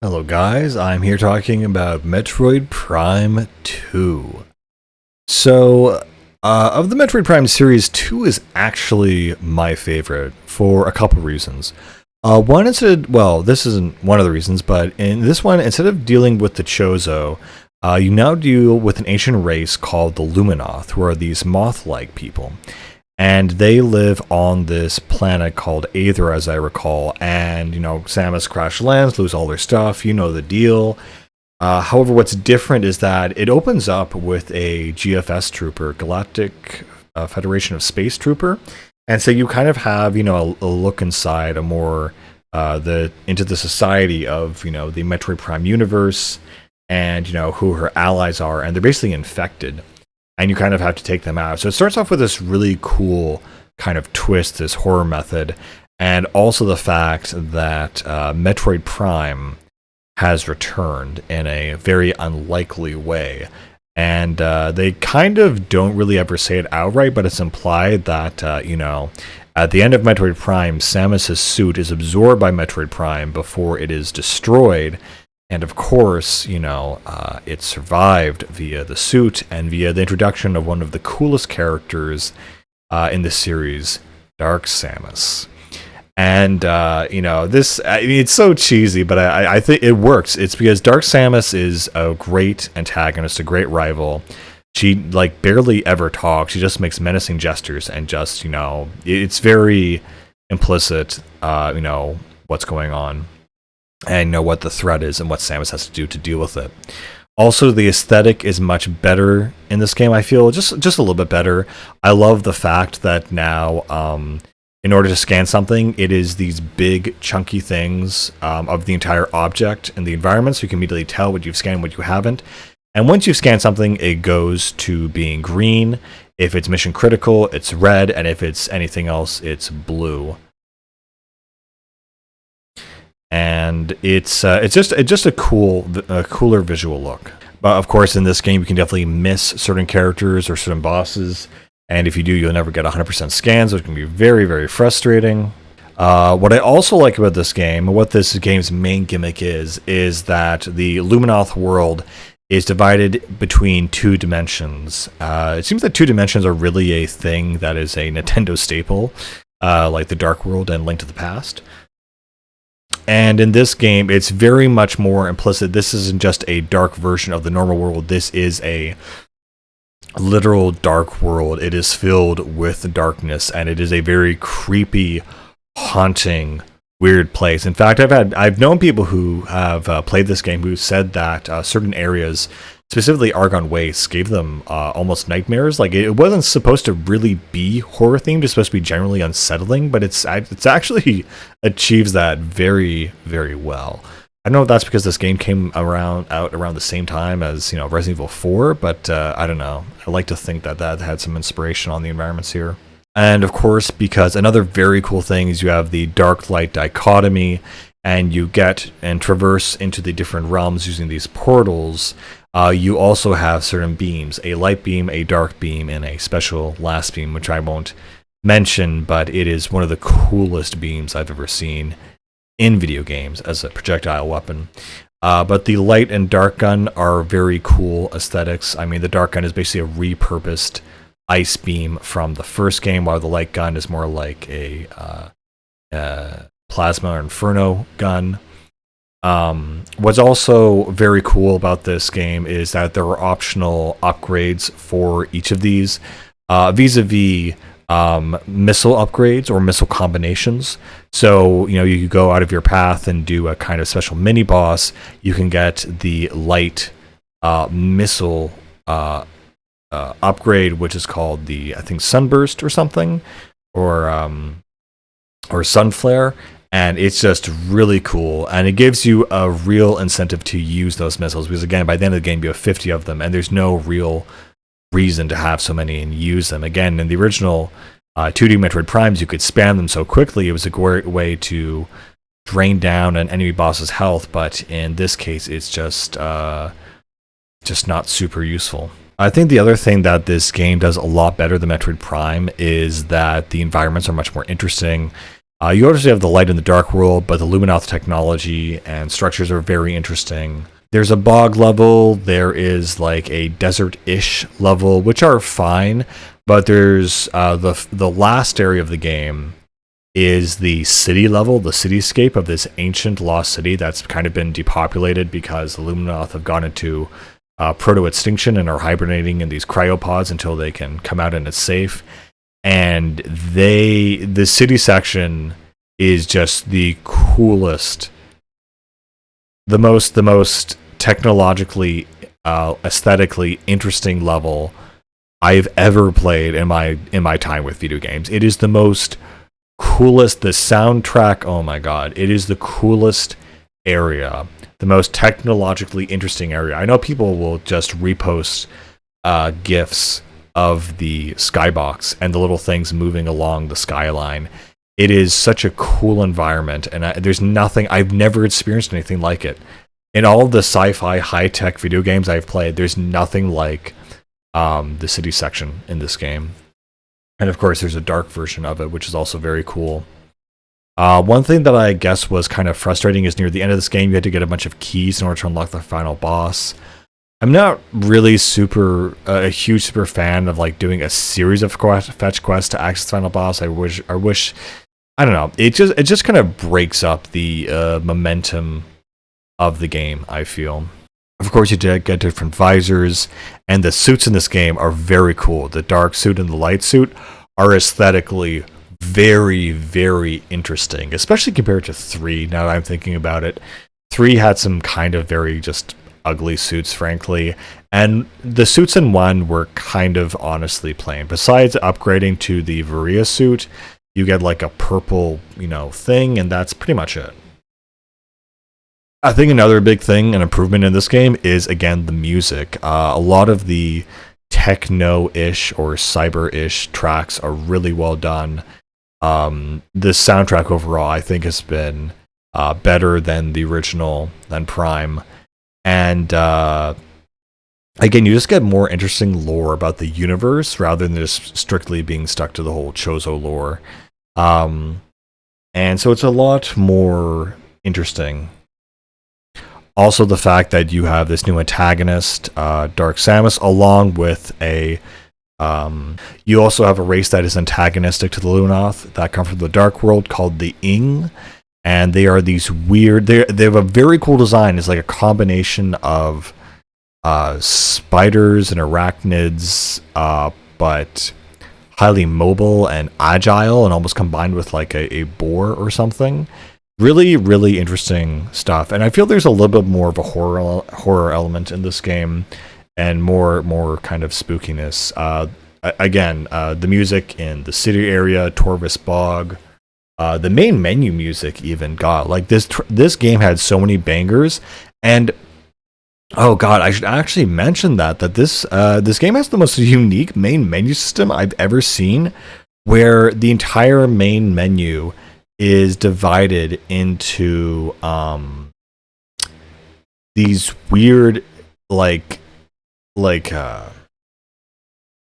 Hello guys, I'm here talking about Metroid Prime 2. Of the Metroid Prime series, 2 is actually my favorite for a couple reasons. One, this isn't one of the reasons, but in this one, instead of dealing with the Chozo, you now deal with an ancient race called the Luminoth, who are these moth-like people. And they live on this planet called Aether, as I recall. And, Samus crash lands, lose all their stuff, you know the deal. However, what's different is that it opens up with a GFS trooper, Galactic Federation of Space Trooper. And so you kind of have, a look inside a more, into the society of, the Metroid Prime universe and, who her allies are. And they're basically infected. And you kind of have to take them out. So it starts off with this really cool kind of twist, this horror method, and also the fact that Metroid Prime has returned in a very unlikely way. And they kind of don't really ever say it outright, but it's implied that, at the end of Metroid Prime, Samus's suit is absorbed by Metroid Prime before it is destroyed. And of course, it survived via the suit and via the introduction of one of the coolest characters in the series, Dark Samus. And, it's so cheesy, but I think it works. It's because Dark Samus is a great antagonist, a great rival. She, barely ever talks. She just makes menacing gestures and just, it's very implicit, what's going on. And know what the threat is and what Samus has to do to deal with it. Also, the aesthetic is much better in this game, I feel. Just a little bit better. I love the fact that now, in order to scan something, it is these big, chunky things of the entire object and the environment, so you can immediately tell what you've scanned and what you haven't. And once you've scanned something, it goes to being green. If it's mission critical, it's red. And if it's anything else, it's blue. And it's just a cooler visual look. But of course, in this game, you can definitely miss certain characters or certain bosses, and if you do, you'll never get 100% scans, which can be very, very frustrating. What I also like about this game, what this game's main gimmick is that the Luminoth world is divided between two dimensions. It seems that two dimensions are really a thing that is a Nintendo staple, like the Dark World and Link to the Past. And in this game, it's very much more implicit. This isn't just a dark version of the normal world. This is a literal dark world. It is filled with darkness, and it is a very creepy, haunting, weird place. In fact, I've known people who have played this game who said that certain areas, specifically Argon Wastes, gave them almost nightmares. Like, it wasn't supposed to really be horror themed; it's supposed to be generally unsettling, but it's actually achieves that very, very well. I don't know if that's because this game came out around the same time as Resident Evil 4, but I don't know. I like to think that had some inspiration on the environments here. And of course, because another very cool thing is you have the dark light dichotomy, and you get and traverse into the different realms using these portals. You also have certain beams, a light beam, a dark beam, and a special last beam, which I won't mention, but it is one of the coolest beams I've ever seen in video games as a projectile weapon. But the light and dark gun are very cool aesthetics. I mean, the dark gun is basically a repurposed ice beam from the first game, while the light gun is more like a plasma or inferno gun. What's also very cool about this game is that there are optional upgrades for each of these, vis-a-vis missile upgrades or missile combinations. So, you go out of your path and do a kind of special mini boss. You can get the light missile upgrade, which is called the, I think, Sunburst or something, or Sunflare. And it's just really cool, and it gives you a real incentive to use those missiles, because again, by the end of the game, you have 50 of them, and there's no real reason to have so many and use them. Again, in the original 2D Metroid Primes, you could spam them so quickly, it was a great way to drain down an enemy boss's health, but in this case, it's just not super useful. I think the other thing that this game does a lot better than Metroid Prime is that the environments are much more interesting. You obviously have the light in the dark world, but the Luminoth technology and structures are very interesting. There's a bog level, there is like a desert-ish level, which are fine, but there's the last area of the game is the city level, the cityscape of this ancient lost city that's kind of been depopulated because the Luminoth have gone into proto-extinction and are hibernating in these cryopods until they can come out and it's safe. And the city section is just the coolest, the most technologically, aesthetically interesting level I've ever played in my time with video games. It is the most coolest. The soundtrack, oh my god, it is the coolest area, the most technologically interesting area. I know people will just repost gifs of the skybox and the little things moving along the skyline. It is such a cool environment, and there's nothing, I've never experienced anything like it. In all of the sci-fi high-tech video games I've played, there's nothing like the city section in this game. And of course, there's a dark version of it, which is also very cool. One thing that I guess was kind of frustrating is near the end of this game, you had to get a bunch of keys in order to unlock the final boss. I'm not really a huge super fan of like doing a series of fetch quests to access the final boss. I wish, I don't know. It just kind of breaks up the momentum of the game, I feel. Of course, you get different visors, and the suits in this game are very cool. The dark suit and the light suit are aesthetically very, very interesting, especially compared to 3, now that I'm thinking about it. 3 had some kind of very just ugly suits, frankly, and the suits in 1 were kind of honestly plain. Besides upgrading to the Varia suit, you get like a purple, thing, and that's pretty much it. I think another big thing, an improvement in this game, is again the music. A lot of the techno-ish or cyber-ish tracks are really well done. The soundtrack overall, I think, has been better than the original, than Prime. And again, you just get more interesting lore about the universe rather than just strictly being stuck to the whole Chozo lore. And so it's a lot more interesting. Also, the fact that you have this new antagonist, Dark Samus, along with a... you also have a race that is antagonistic to the Luminoth that come from the Dark World called the Ing. And they are these weird... They have a very cool design. It's like a combination of spiders and arachnids, but highly mobile and agile, and almost combined with like a boar or something. Really, really interesting stuff, and I feel there's a little bit more of a horror element in this game, and more kind of spookiness. Again, the music in the city area, Torvis Bog, the main menu music, even God, like this game had so many bangers, and oh god, I should actually mention that this game has the most unique main menu system I've ever seen, where the entire main menu is divided into these weird can't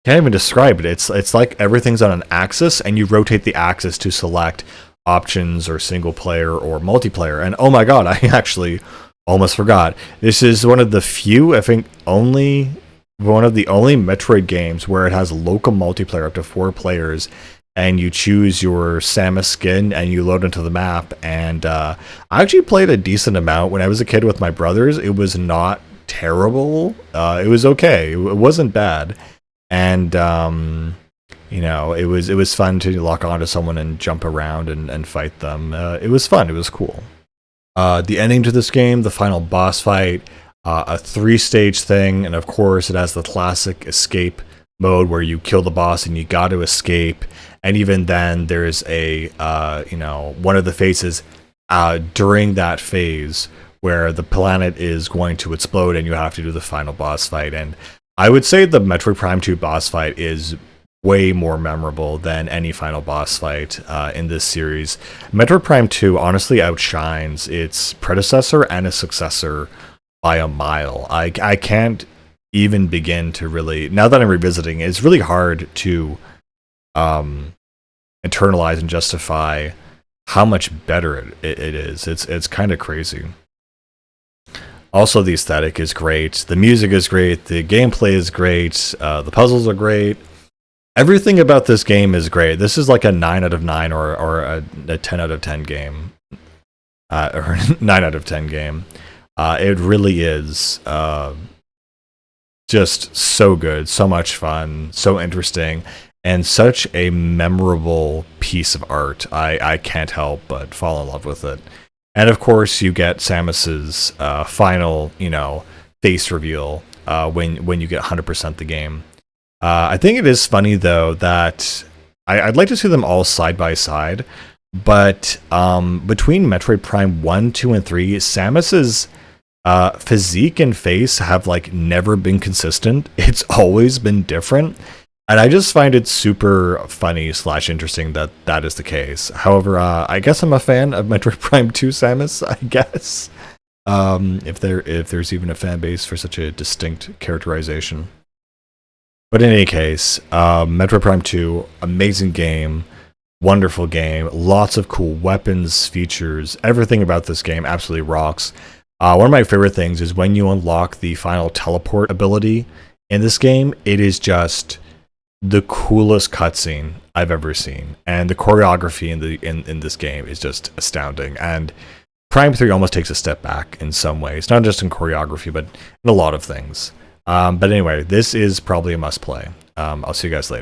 even describe it. It's like everything's on an axis, and you rotate the axis to select options or single player or multiplayer. And oh my god, I actually almost forgot. This is one of the few, I think one of the only Metroid games where it has local multiplayer up to 4 players. And you choose your Samus skin and you load into the map. And I actually played a decent amount when I was a kid with my brothers. It was not terrible. It was okay. It wasn't bad. And it was fun to lock onto someone and jump around and fight them. It was fun. It was cool. The ending to this game, the final boss fight, a 3-stage thing, and of course it has the classic escape mode where you kill the boss and you got to escape. And even then, there's a, one of the phases during that phase where the planet is going to explode and you have to do the final boss fight. And I would say the Metroid Prime 2 boss fight is way more memorable than any final boss fight in this series. Metroid Prime 2 honestly outshines its predecessor and its successor by a mile. I can't even begin to really... Now that I'm revisiting, it's really hard to... internalize and justify how much better it is. It's kind of crazy. Also, the aesthetic is great. The music is great. The gameplay is great. The puzzles are great. Everything about this game is great. This is like a 9 out of 9 or a 10 out of 10 game. Or 9 out of 10 game. It really is just so good, so much fun, so interesting, and such a memorable piece of art. I can't help but fall in love with it. And of course, you get Samus's final, face reveal when you get 100% the game. I think it is funny though that I'd like to see them all side by side, but between Metroid Prime 1, 2, and 3, Samus's physique and face have like never been consistent. It's always been different. And I just find it super funny / interesting that that is the case. However, I guess I'm a fan of Metroid Prime 2 Samus, I guess. If there's even a fan base for such a distinct characterization. But in any case, Metroid Prime 2, amazing game, wonderful game, lots of cool weapons, features, everything about this game absolutely rocks. One of my favorite things is when you unlock the final teleport ability in this game, it is just the coolest cutscene I've ever seen, and the choreography in this game is just astounding. And Prime 3 almost takes a step back in some ways, not just in choreography, but in a lot of things. But anyway, this is probably a must play. I'll see you guys later.